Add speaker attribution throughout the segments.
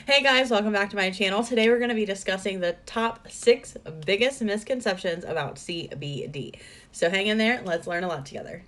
Speaker 1: Hey guys, welcome back to my channel. Today we're going to be discussing the top 6 biggest misconceptions about CBD. So hang in there, let's learn a lot together.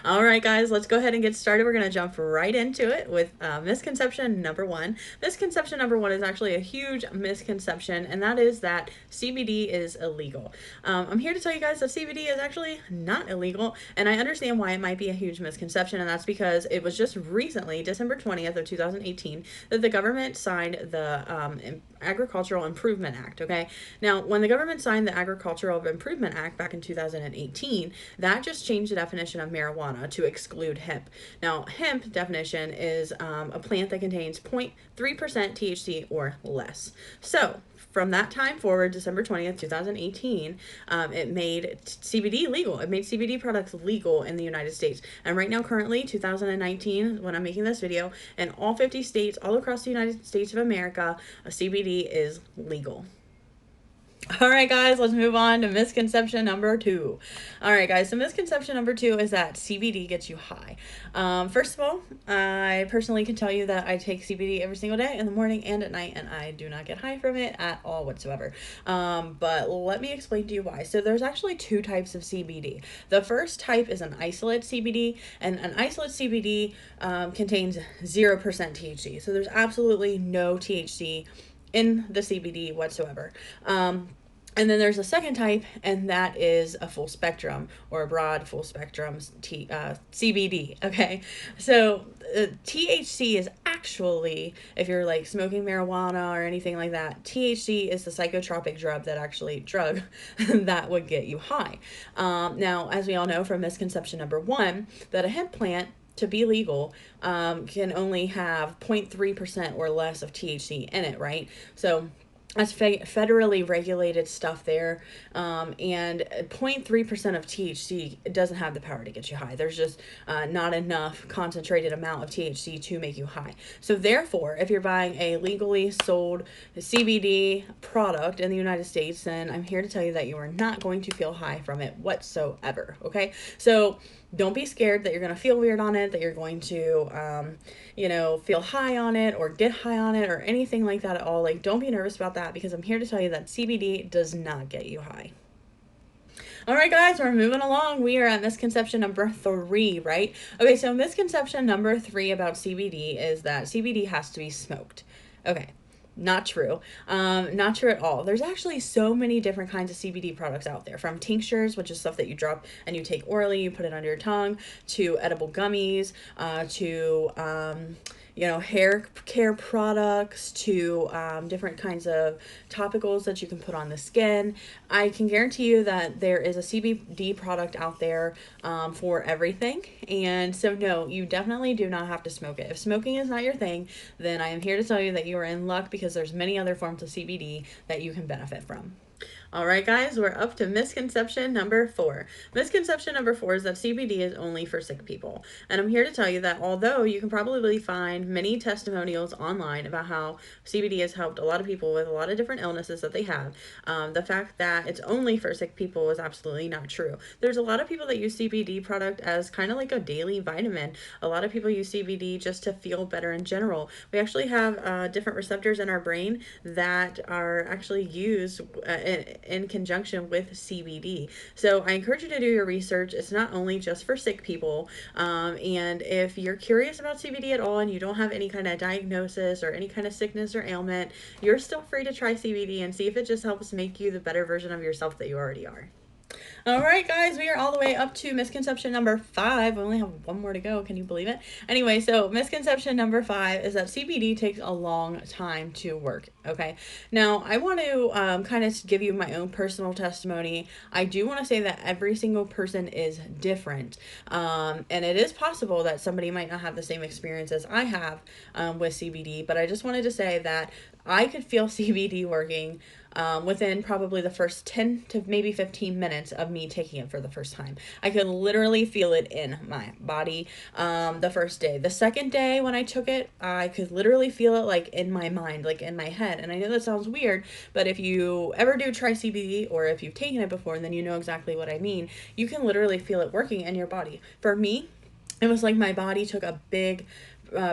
Speaker 1: All right, guys, let's go ahead and get started. We're going to jump right into it with misconception number 1. Misconception number 1 is actually a huge misconception, and that is that CBD is illegal. I'm here to tell you guys that CBD is actually not illegal, and I understand why it might be a huge misconception, and that's because it was just recently, December 20th of 2018, that the government signed the Agricultural Improvement Act, okay? Now, when the government signed the Agricultural Improvement Act back in 2018, that just changed the definition of marijuana to exclude hemp. Now, hemp definition is a plant that contains 0.3% THC or less. So, from that time forward, December 20th, 2018, it made CBD legal. It made CBD products legal in the United States. And right now, currently, 2019, when I'm making this video, in all 50 states, all across the United States of America, CBD is legal. All right, guys, let's move on to misconception number 2. All right, guys, so misconception number 2 is that CBD gets you high. First of all, I personally can tell you that I take CBD every single day in the morning and at night, and I do not get high from it at all whatsoever. But let me explain to you why. So there's actually 2 types of CBD. The first type is an isolate CBD, and an isolate CBD contains 0% THC. So there's absolutely no THC in the CBD whatsoever. And then there's a second type, and that is a full spectrum or a broad full spectrum CBD. Okay, so THC is actually, if you're like smoking marijuana or anything like that, THC is the psychotropic drug that would get you high. Now, as we all know from misconception number 1, that a hemp plant to be legal can only have 0.3% or less of THC in it, right? So that's federally regulated stuff there, and 0.3% of THC doesn't have the power to get you high. There's just not enough concentrated amount of THC to make you high. So therefore, if you're buying a legally sold CBD product in the United States, then I'm here to tell you that you are not going to feel high from it whatsoever, okay? So don't be scared that you're going to feel weird on it, that you're going to, feel high on it or get high on it or anything like that at all. Like, don't be nervous about that, because I'm here to tell you that CBD does not get you high. All right, guys, we're moving along. We are at misconception number 3, right? Okay, so misconception number 3 about CBD is that CBD has to be smoked. Okay. Not true. Not true at all. There's actually so many different kinds of CBD products out there, from tinctures, which is stuff that you drop and you take orally, you put it under your tongue, to edible gummies, to hair care products, to different kinds of topicals that you can put on the skin. I can guarantee you that there is a CBD product out there for everything. And so, no, you definitely do not have to smoke it. If smoking is not your thing, then I am here to tell you that you are in luck, because there's many other forms of CBD that you can benefit from. All right, guys, we're up to misconception number 4. Misconception number 4 is that CBD is only for sick people. And I'm here to tell you that although you can probably find many testimonials online about how CBD has helped a lot of people with a lot of different illnesses that they have, the fact that it's only for sick people is absolutely not true. There's a lot of people that use CBD product as kind of like a daily vitamin. A lot of people use CBD just to feel better in general. We actually have different receptors in our brain that are actually used in conjunction with CBD. So I encourage you to do your research. It's not only just for sick people. And if you're curious about CBD at all and you don't have any kind of diagnosis or any kind of sickness or ailment, you're still free to try CBD and see if it just helps make you the better version of yourself that you already are. All right, guys, we are all the way up to misconception number 5. We only have one more to go. Can you believe it? Anyway, so misconception number 5 is that CBD takes a long time to work. Okay. Now, I want to kind of give you my own personal testimony. I do want to say that every single person is different. And it is possible that somebody might not have the same experience as I have with CBD, but I just wanted to say that I could feel CBD working within probably the first 10 to maybe 15 minutes of me taking it for the first time. I could literally feel it in my body the first day. The second day when I took it, I could literally feel it like in my mind, like in my head. And I know that sounds weird, but if you ever do try CBD, or if you've taken it before, then you know exactly what I mean. You can literally feel it working in your body. For me, it was like my body took a big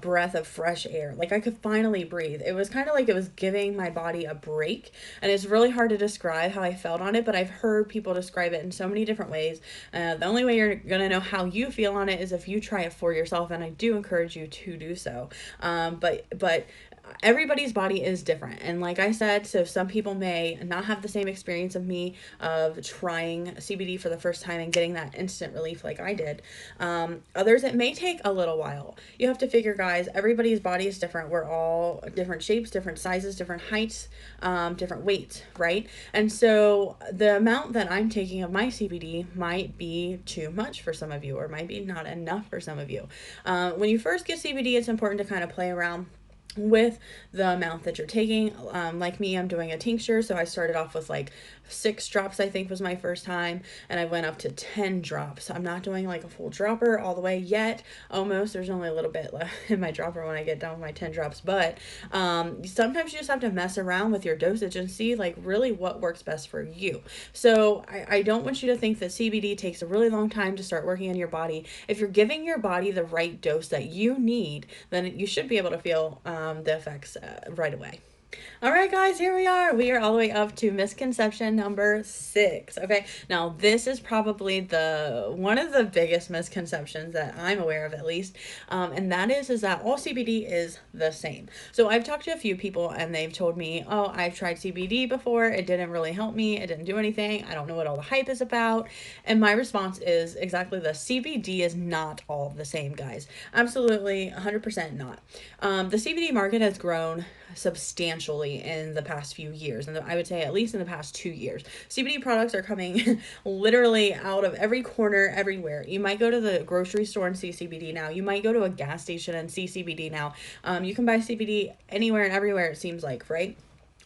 Speaker 1: breath of fresh air. Like I could finally breathe. It was kind of like it was giving my body a break. And it's really hard to describe how I felt on it, but I've heard people describe it in so many different ways. The only way you're going to know how you feel on it is if you try it for yourself. And I do encourage you to do so. But everybody's body is different, and like I said, so some people may not have the same experience of me of trying CBD for the first time and getting that instant relief like I did. Others, it may take a little while. You have to figure, guys, everybody's body is different. We're all different shapes, different sizes, different heights, different weights, right? And so the amount that I'm taking of my CBD might be too much for some of you, or might be not enough for some of you. When you first get CBD, it's important to kind of play around with the amount that you're taking. Like me, I'm doing a tincture, so I started off with like 6 drops, I think was my first time, and I went up to 10 drops. I'm not doing like a full dropper all the way yet. Almost. There's only a little bit left in my dropper when I get done with my 10 drops, but sometimes you just have to mess around with your dosage and see like really what works best for you. So I don't want you to think that CBD takes a really long time to start working in your body. If you're giving your body the right dose that you need, then you should be able to feel the effects right away. All right, guys, here we are. We are all the way up to misconception number 6. Okay, now this is probably one of the biggest misconceptions that I'm aware of, at least, and that is that all CBD is the same. So I've talked to a few people, and they've told me, "Oh, I've tried CBD before. It didn't really help me. It didn't do anything. I don't know what all the hype is about." And my response is exactly this: CBD is not all the same, guys. Absolutely, 100% not. The CBD market has grown substantially in the past few years, and I would say at least in the past 2 years. CBD products are coming literally out of every corner, everywhere. You might go to the grocery store and see CBD now. You might go to a gas station and see CBD now. You can buy CBD anywhere and everywhere, it seems like, right?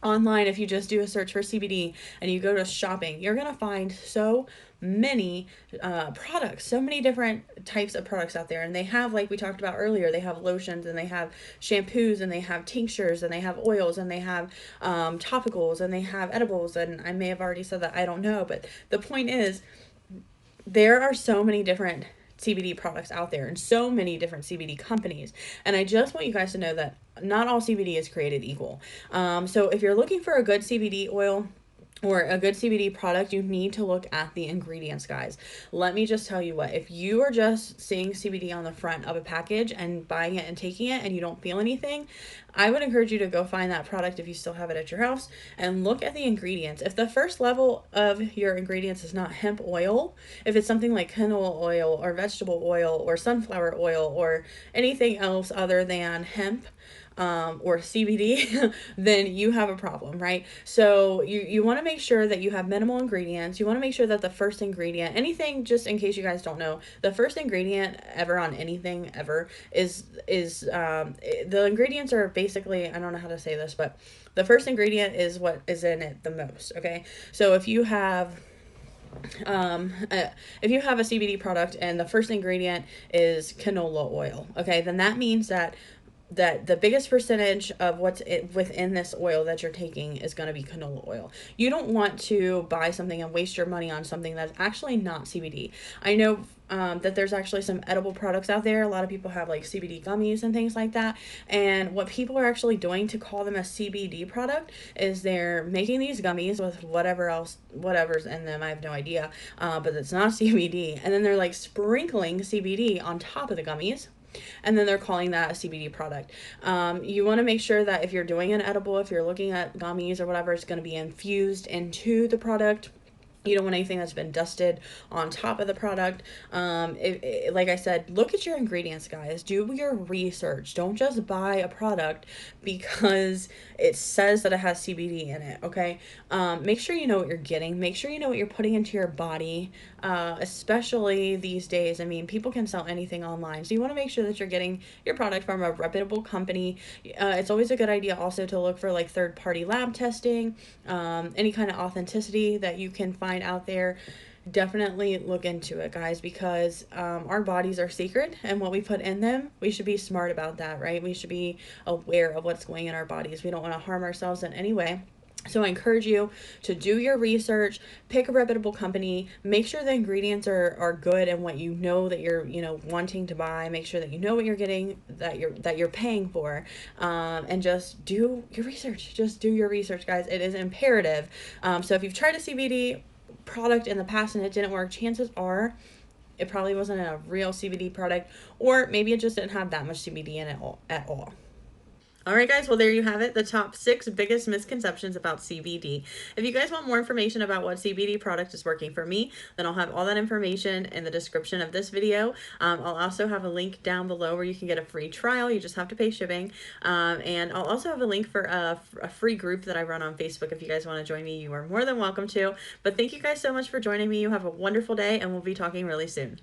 Speaker 1: Online, if you just do a search for CBD and you go to shopping, you're going to find so many products, so many different types of products out there. And they have, like we talked about earlier, they have lotions, and they have shampoos, and they have tinctures, and they have oils, and they have topicals, and they have edibles. And I may have already said that, I don't know, but the point is, there are so many different CBD products out there and so many different CBD companies. And I just want you guys to know that not all CBD is created equal. So if you're looking for a good CBD oil or a good CBD product, you need to look at the ingredients, guys. Let me just tell you what, if you are just seeing CBD on the front of a package and buying it and taking it and you don't feel anything, I would encourage you to go find that product if you still have it at your house and look at the ingredients. If the first level of your ingredients is not hemp oil, if it's something like canola oil or vegetable oil or sunflower oil or anything else other than hemp, or CBD, then you have a problem, right? So you want to make sure that you have minimal ingredients. You want to make sure that the first ingredient, anything, just in case you guys don't know, the first ingredient ever on anything ever is the ingredients are basically, I don't know how to say this, but the first ingredient is what is in it the most, okay? So if you have a CBD product and the first ingredient is canola oil, okay, then that means that the biggest percentage of what's within this oil that you're taking is going to be canola oil. You don't want to buy something and waste your money on something that's actually not CBD. I know that there's actually some edible products out there. A lot of people have like CBD gummies and things like that. And what people are actually doing to call them a CBD product is they're making these gummies with whatever's in them. I have no idea, but it's not CBD. And then they're like sprinkling CBD on top of the gummies, and then they're calling that a CBD product. You want to make sure that if you're doing an edible, if you're looking at gummies or whatever, it's going to be infused into the product. You don't want anything that's been dusted on top of the product. Like I said, look at your ingredients, guys. Do your research. Don't just buy a product because it says that it has CBD in it, okay? Make sure you know what you're getting. Make sure you know what you're putting into your body, especially these days. I mean, people can sell anything online. So you want to make sure that you're getting your product from a reputable company. It's always a good idea also to look for like third party lab testing, any kind of authenticity that you can find out there. Definitely look into it, guys, because our bodies are secret, and what we put in them, we should be smart about that, right? We should be aware of what's going in our bodies. We don't want to harm ourselves in any way. So I encourage you to do your research, pick a reputable company, make sure the ingredients are good and what you know that you're, wanting to buy. Make sure that you know what you're getting, that you're paying for, and just do your research. Just do your research, guys. It is imperative. So if you've tried a CBD product in the past and it didn't work, chances are it probably wasn't a real CBD product, or maybe it just didn't have that much CBD in it at all. All right, guys. Well, there you have it. The top 6 biggest misconceptions about CBD. If you guys want more information about what CBD product is working for me, then I'll have all that information in the description of this video. I'll also have a link down below where you can get a free trial. You just have to pay shipping. And I'll also have a link for a free group that I run on Facebook. If you guys want to join me, you are more than welcome to. But thank you guys so much for joining me. You have a wonderful day, and we'll be talking really soon.